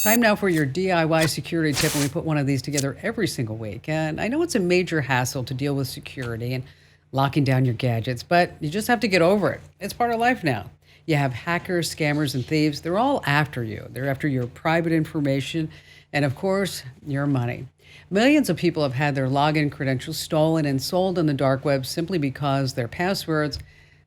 Time now for your DIY security tip, and we put one of these together every single week. And I know it's a major hassle to deal with security and locking down your gadgets, but you just have to get over it. It's part of life now. You have hackers, scammers, and thieves. They're all after you. They're after your private information and, of course, your money. Millions of people have had their login credentials stolen and sold on the dark web simply because their passwords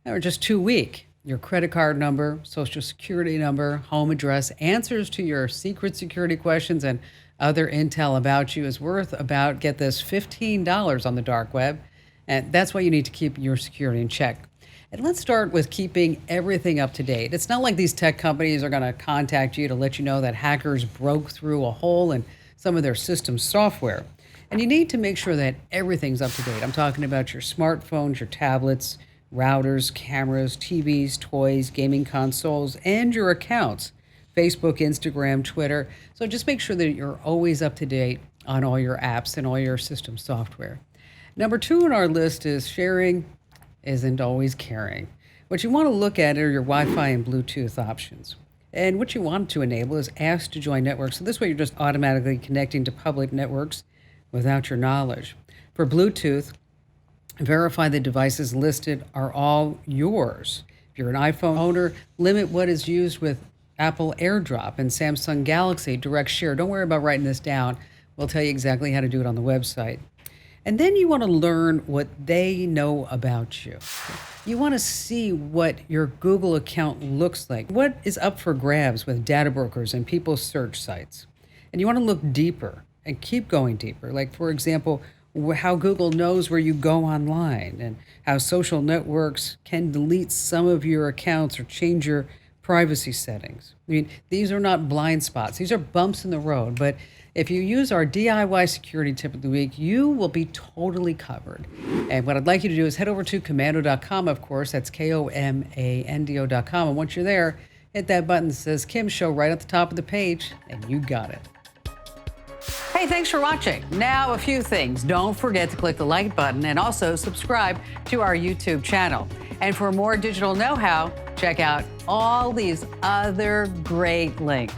are just too weak. Your credit card number, social security number, home address, answers to your secret security questions, and other intel about you is worth about, get this, $15 on the dark web. And that's why you need to keep your security in check. And let's start with keeping everything up to date. It's not like these tech companies are going to contact you to let you know that hackers broke through a hole in some of their system software. And you need to make sure that everything's up to date. I'm talking about your smartphones, your tablets, routers, cameras, TVs, toys, gaming consoles, and your accounts, Facebook, Instagram, Twitter. So just make sure that you're always up to date on all your apps and all your system software. Number 2 on our list is sharing isn't always caring. What you want to look at are your Wi-Fi and Bluetooth options. And what you want to enable is ask to join networks. So this way you're just automatically connecting to public networks without your knowledge. For Bluetooth, verify the devices listed are all yours. If you're an iPhone owner, limit what is used with Apple AirDrop and Samsung Galaxy Direct Share. Don't worry about writing this down. We'll tell you exactly how to do it on the website. And then you want to learn what they know about you. You want to see what your Google account looks like, what is up for grabs with data brokers and people's search sites. And you want to look deeper and keep going deeper. Like, for example, how Google knows where you go online and how social networks can delete some of your accounts or change your privacy settings. I mean, these are not blind spots. These are bumps in the road. But if you use our DIY security tip of the week, you will be totally covered. And what I'd like you to do is head over to Komando.com, of course. That's Komando.com. And once you're there, hit that button that says Kim Show right at the top of the page, and you got it. Hey, thanks for watching. Now, a few things. Don't forget to click the like button and also subscribe to our YouTube channel. And for more digital know-how, check out all these other great links.